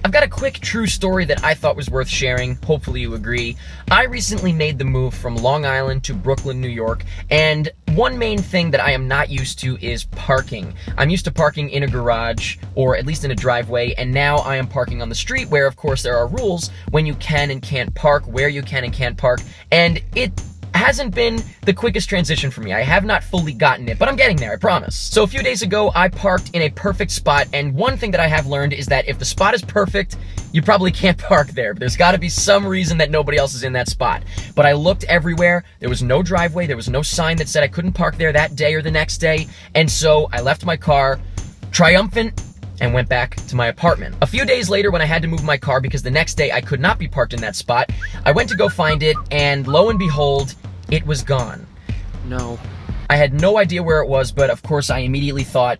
I've got a quick true story that I thought was worth sharing. Hopefully you agree. I recently made the move from Long Island to Brooklyn, New York, and one main thing that I am not used to is parking. I'm used to parking in a garage, or at least in a driveway, and now I am parking on the street where, of course, there are rules when you can and can't park, where you can and can't park, and it hasn't been the quickest transition for me. I have not fully gotten it, but I'm getting there, I promise. So a few days ago, I parked in a perfect spot, and one thing that I have learned is that if the spot is perfect, you probably can't park there. There's gotta be some reason that nobody else is in that spot. But I looked everywhere, there was no driveway, there was no sign that said I couldn't park there that day or the next day, and so I left my car, triumphant, and went back to my apartment. A few days later, when I had to move my car because the next day I could not be parked in that spot, I went to go find it, and lo and behold, it was gone. No. I had no idea where it was, but of course I immediately thought,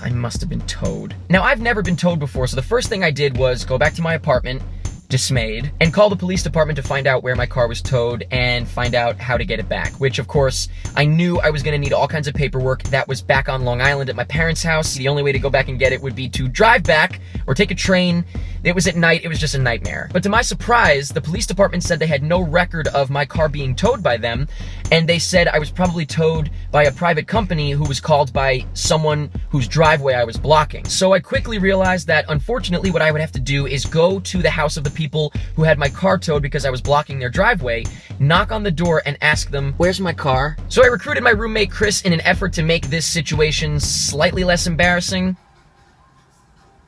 I must have been towed. Now, I've never been towed before, so the first thing I did was go back to my apartment, dismayed, and call the police department to find out where my car was towed and find out how to get it back, which of course I knew I was gonna need all kinds of paperwork. That was back on Long Island at my parents' house. The only way to go back and get it would be to drive back or take a train. It was at night, it was just a nightmare. But to my surprise, the police department said they had no record of my car being towed by them, and they said I was probably towed by a private company who was called by someone whose driveway I was blocking. So I quickly realized that unfortunately what I would have to do is go to the house of the people who had my car towed because I was blocking their driveway, knock on the door and ask them, "Where's my car?" So I recruited my roommate Chris in an effort to make this situation slightly less embarrassing.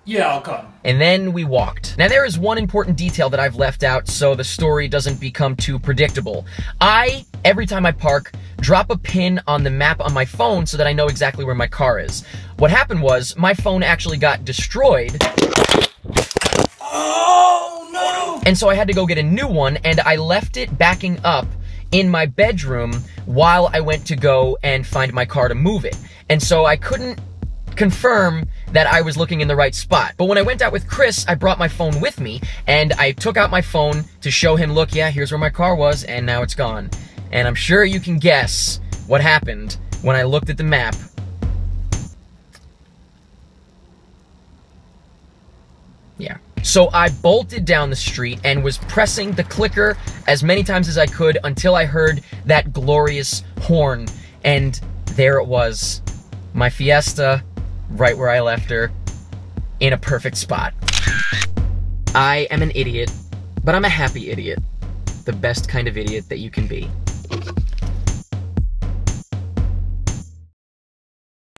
Yeah, I'll come. And then we walked. Now there is one important detail that I've left out so the story doesn't become too predictable. Every time I park, drop a pin on the map on my phone so that I know exactly where my car is. What happened was, my phone actually got destroyed. Oh, no! And so I had to go get a new one, and I left it backing up in my bedroom while I went to go and find my car to move it. And so I couldn't confirm that I was looking in the right spot. But when I went out with Chris, I brought my phone with me, and I took out my phone to show him, look, yeah, here's where my car was, and now it's gone. And I'm sure you can guess what happened when I looked at the map. Yeah. So I bolted down the street and was pressing the clicker as many times as I could until I heard that glorious horn. And there it was, my Fiesta, right where I left her, in a perfect spot. I am an idiot, but I'm a happy idiot. The best kind of idiot that you can be.